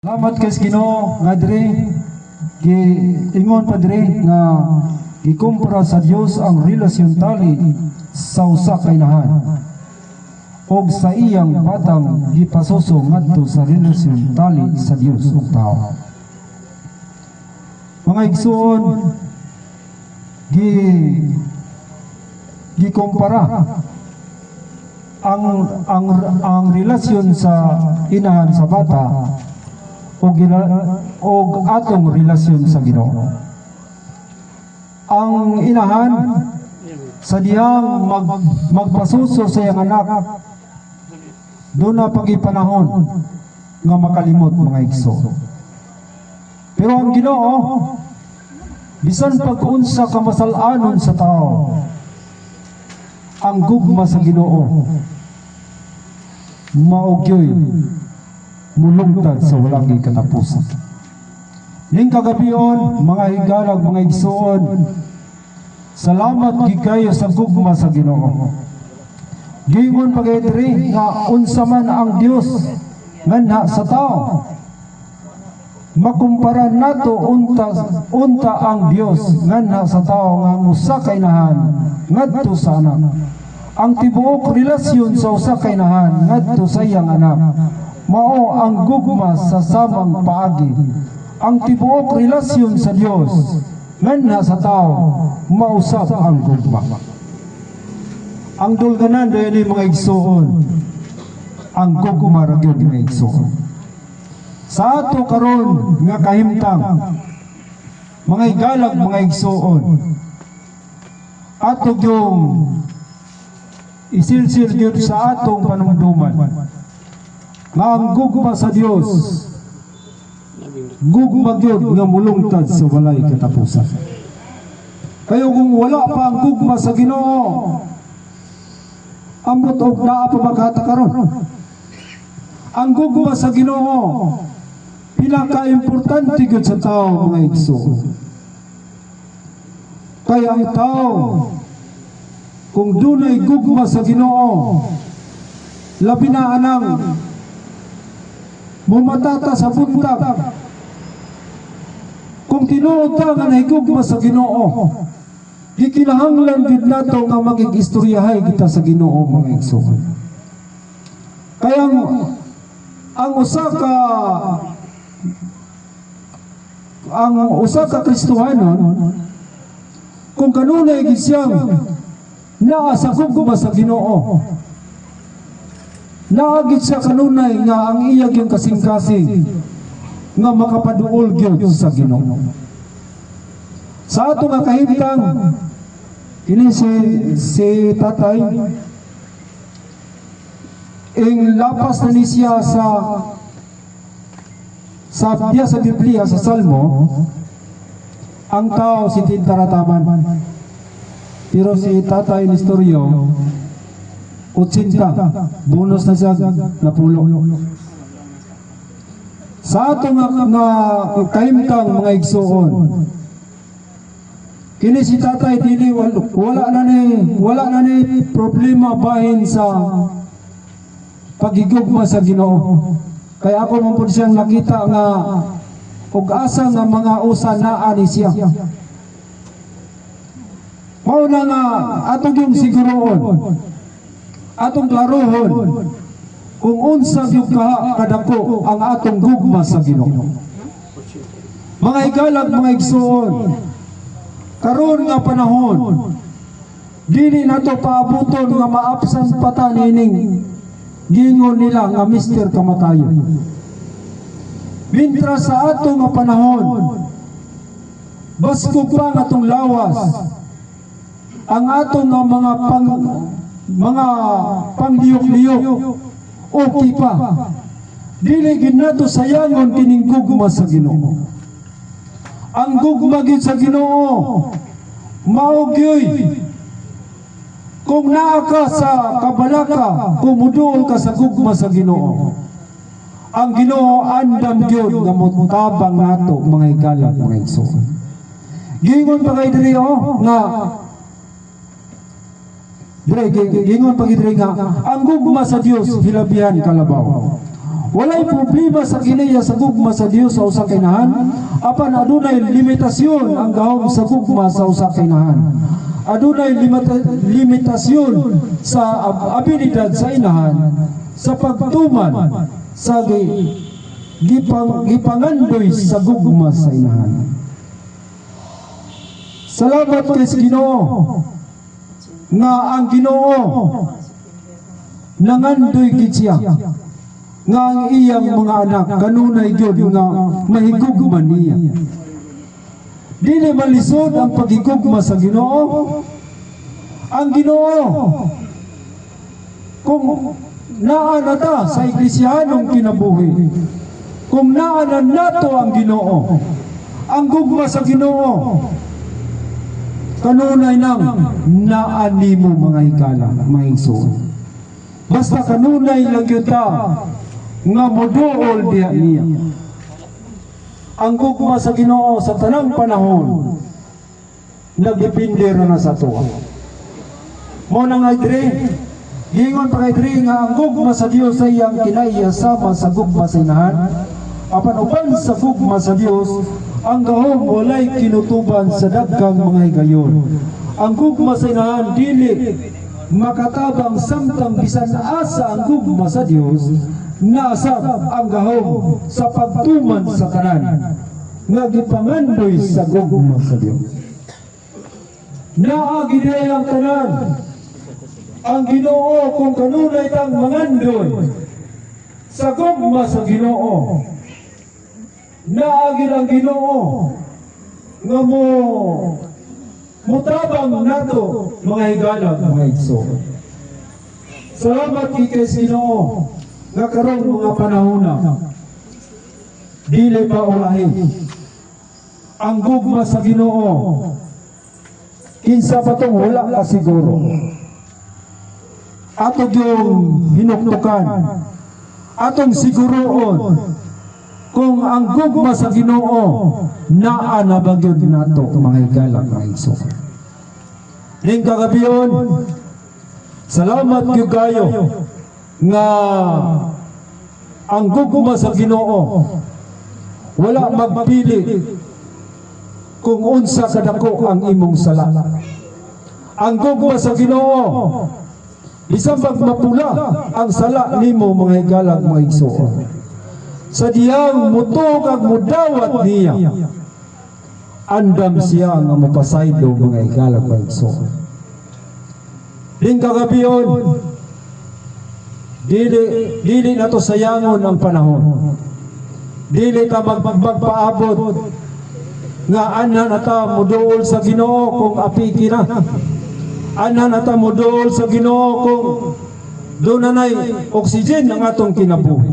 Salamat kay Ginoo nga diri giingon pa diri nga gikumpara sa Dios ang relasyon tali sa usa ka inahan og sa iyang batang gipasuso ngadto sa relasyon tali sa Dios ug tao. Mga igsoon, gikumpara ang relasyon sa inahan sa bata o atong relasyon sa Ginoo. Ang inahan sa diyang magpasuso sa iyang anak, doon na pagipanahon nga makalimot mga igso. Pero ang Ginoo, bisan pag-unsa ka masalanon sa tao, ang gugma sa Ginoo maugyoy mulungtad sa walang katapusan. Ning kagabion, mga higalag, mga igsoon, salamat gigayo sa gugma sa Ginoo. Giingon pagaytri nga unsa man ang Dios nganha sa tao, makumpara nato unta ang Dios nganha sa tao nga usa ka inahan ngadto sa anak. Ang tibuok relasyon sa usa ka inahan ngadto sa iyang anak mao ang gugma sa samang paagi. Ang tibuok relasyon sa Dios nganha sa tao mausap ang gugma. Ang dulganan dayani mga igsoon, ang gugma ra gyud mga igsoon. Sa ato karon nga kahimtang, mga igalag, mga igsoon, ato yung isilsil gyud sa atong panumduman nga ang gugma sa Dios gugma gyud nga mulungtad sa walay katapusan. Kayo kung wala pa ang gugma sa Ginoo, ambot og naa pa magkata karon. Ang gugma sa Ginoo pinaka-importante gyud sa tao mga igsoon. Kaya ang tao kung dunay gugma sa Ginoo, labi na anang mumatata sa buntag. Kung tinuod ta nga nahigugma sa Ginoo, gikinahanglan gid nato nga maging istoryahay kita sa Ginoo mga igsoon. Kaya ang usa ka Kristohanon, kung kanunay gid siyang naa sa gugma sa Ginoo, naagit siya kanunay nga ang iya yung kasing-kasing nga makapaduol gyud sa Ginoo. Sa ato nga kahimtang kini si tatay ing lapas na ni siya sa Biblia sa Salmo, ang tao si tintarataman. Pero si tatay Nestoryo 80, bonus na siya na pulo. Sa ato nga kahimtang mga igsoon, kini si tatay dili wala na ni problema bahin sa pagigugma sa Ginoo. Kaya ako man pud siyang nakita nga ug asa nga mga usa naa ni siya. Mao na nga atong yung siguroon, atong klarohon kung unsa gyud kadako ang atong gugma sa Ginoo. Mga igalag, mga igsoon, karon nga panahon dili nato paabuton nga maapsan pata nining gingon nila nga Mr. Kamatayon. Mintras sa ato nga panahon basko pa nga atong lawas ang atong nga mga pangliyok-liyok okay pa. Dili gid nato sayangon kining gugma sa Ginoo. Ang gugma gid sa Ginoo mao gyud kung naa ka sa kabalaka, kumuduol ka sa gugma sa Ginoo. Ang Ginoo andam gyud nga motabang nato mga igalag, mga igsoon. Gingon pa kay diri nga gingon pa gid nga ang gugma sa Dios hilabihan kalabaw. Walay problema sa kiniya sa gugma sa Dios sa usa ka inahan, apan adunay limitasyon ang gahom sa gugma sa usa ka inahan. Adunay limitasyon sa abilidad sa inahan sa pagtuman sa gipangandoy sa gugma sa inahan. Salamat kay Ginoo nga ang Ginoo nangandoy gid siya nga ang iyang mga anak kanunay gyud nga mahigugman niya. Dili malisod ang paghigugma sa Ginoo. Ang Ginoo kung naa na ta sa iglesiyanong kinabuhi, kung naa na nato ang Ginoo, ang gugma sa Ginoo kanunay nang naani mo mga higala, mga igsoon. Basta kanunay lang yun ta nga moduol diha niya. Ang gugma sa Ginoo sa tanang panahon nagdepende ra na sa tuwa. Mo nang idre, gingon pa idre nga ang gugma sa Dios ay iyang kinaiya sama sa gugma sa inahan. Apan uban sa gugma sa Dios, ang gahom walay kinutuban sa daghang mga higayon. Ang gugma sa inahan dili makatabang samtang bisan asa ang gugma sa Dios, naasab ang gahom sa pagtuman sa tanan nga gipangandoy sa gugma sa Dios. Naagi diay ang tanan ang Ginoo kung kanunay tang mangandoy sa gugma sa Ginoo. Naagi ang Ginoo nga mutabang nato mga higala, mga igsoon. Salamat kay Ginoo nga karong mga panahon na dili pa ulahin ang gugma sa Ginoo. Kinsa pa tong wala ka siguro. Ato yung hinuktukan, atong siguroon kung ang gugma sa Ginoo naa na bagyod nato mga higala, mga igsoon. Ning kagabiyon, salamat gyud kayo nga ang gugma sa Ginoo wala magpili kung unsa kadako ang imong sala. Ang gugma sa Ginoo bisan pag mapula ang sala nimo mga higala, mga igsoon, sa diyang mutog ag mudawat niya, andam siya nga mapasaydo mga higala, mga igsoon. Ding kagabiyon, dili na to sayangon ang panahon. Dili ta magpaabot nga ana na ta muduol sa Ginoo kung apiki na. Ana na ta muduol sa Ginoo kung doon na nay oxygen ang atong kinabuhi.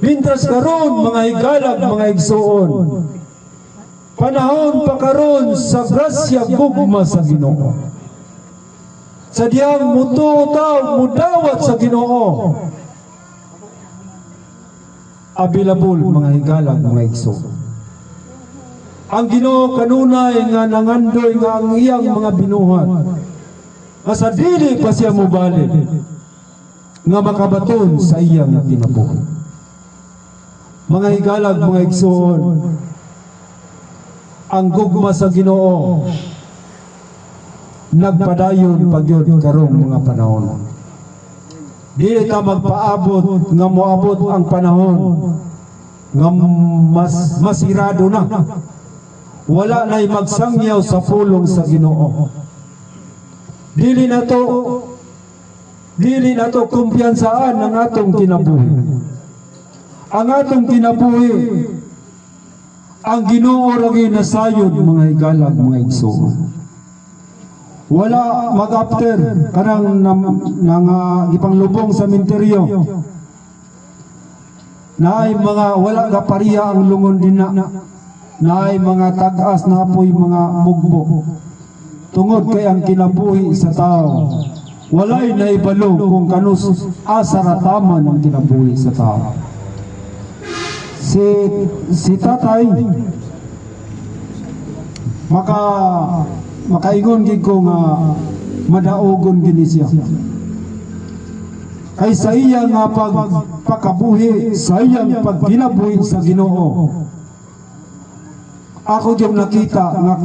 Mintras karon mga higalag, mga igsoon, panahon pa karon sa grasya gugma sa Ginoo. Sa diyang mututaw, mudawat sa Ginoo, available mga higalag, mga igsoon. Ang Ginoo kanunay nga nangandoy nga ang iyang mga binuhat, nga sa dili pa siya mubalid, nga makabaton sa iyang kinabuhi. Mga higalag, mga igsoon, ang gugma sa Ginoo nagpadayon pagyod karong mga panahon. Dili ta magpaabot nga moabot ang panahon nga masirado na. Wala na'y magsangyaw sa pulong sa Ginoo. Dili na to kumpiyansaan ang atong kinabuhi. Ang atong kinabuhi, ang Ginoo ra ginasayod mga higalag, mga igsoon. Wala mag-after karang ipanglubong sa minteryo. Naay mga wala ka pariya ang lungon dina. Naay mga tag-as na apoy mga mugbo. Tungod kay ang kinabuhi sa tao, walay naibalo kung kanus asarataman ang kinabuhi sa tao. Si tatay makaingon gid ko nga madaogon gini siya. kay sa iya nga pagpakabuhi, sa iyang pagkinabuhi sa Ginoo. Ako yung nakita nga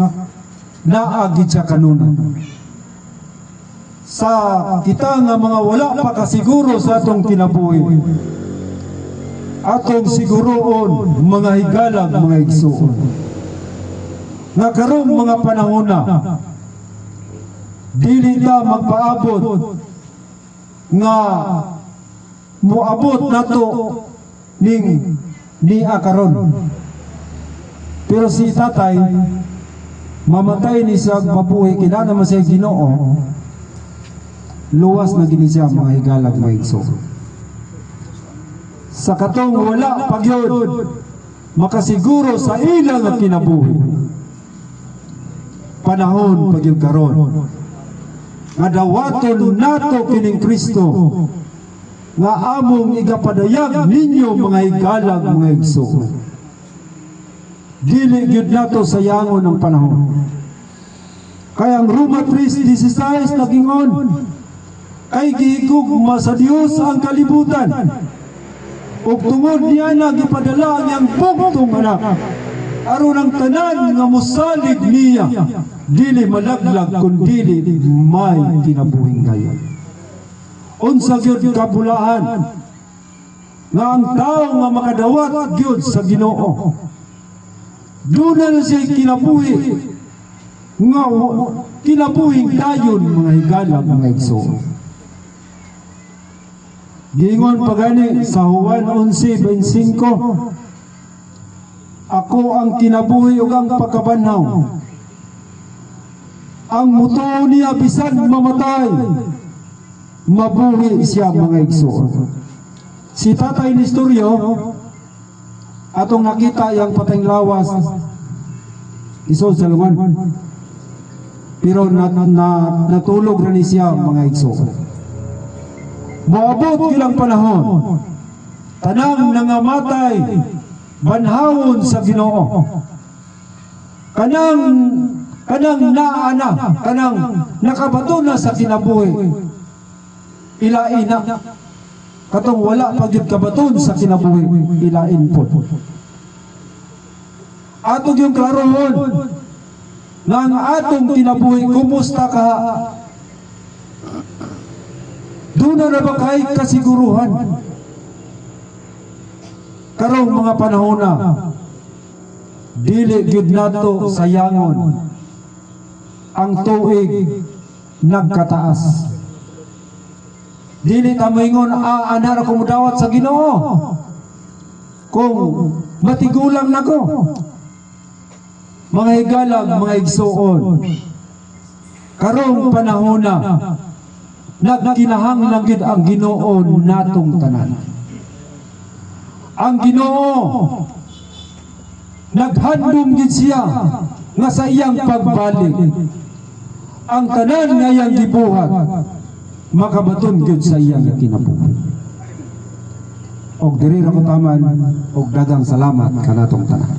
naagid siya kanuna. Sa kita nga mga wala pa kasiguro sa atong kinabuhi, atong siguroon mga higalag, mga igsoon, nga karong mga panahon na dili ta magpaabot nga muabot nato ni akaron. Pero si tatay mamatay ni sa mabuhi kinana man siya Ginoo, luwas na gini siya mga higalag, mga igsoon. Sa katong wala pagyod makasiguro sa ilang at kinabuhi, panahon pagyod karon nga dawaton nato kining Kristo nga among igapadayag ninyo mga higalag, mga igsoon. Dili gyud nato sayangon ang panahon. Kaya ang Roma 3:16 nagingon, kay gihigugma sa Dios ang kalibutan, ug tungod niya nagipadala ang iyang bugtong anak, aron ang tanan nga mosalig niya dili malaglag kundi may kinabuhing gayon. Unsa gyud kabulahan nga ang tao nga makadawat gyud sa Ginoo, dunay na siya kinabuhi nga kinabuhing dayon, mga higalag, mga igsoon. Giingon pa gani sa Juan 11:25, ako ang kinabuhi ug ang pagkabanhaw. Ang mutuo niya bisan mamatay, mabuhi siya, mga igsoon. Si Tatay Nestorio atong nakita yang patayng lawas isod sa lungan, pero natulog na ni siya, mga igsoon. Moabot ilang panahon, tanang nangamatay banhawon sa Ginoo, kanang naana, kanang nakabato na sa kinabuhi, ilaina katong wala pagyud kabaton sa kinabuhi, ilain po. Atong yung klarohon nga ang atong kinabuhi, kumusta ka? Doon na ba kahit kasiguruhan? Karong mga panahon na dili gyud nato sayangon ang tuig nagkataas. Dili ta moingon ana ko mudawat sa Ginoo kung matigulang nako. Mga higalag, mga igsoon, karong panahon na nagkinahanglan gid ang Ginoo natong tanan. Ang Ginoo naghandom gid siya nga sa iyang pagbalik ang tanan nga iyang gibuhat makabaton gid sa iyang kinabuhi. Og diri ra ko taman og dagang salamat kanatong tanan.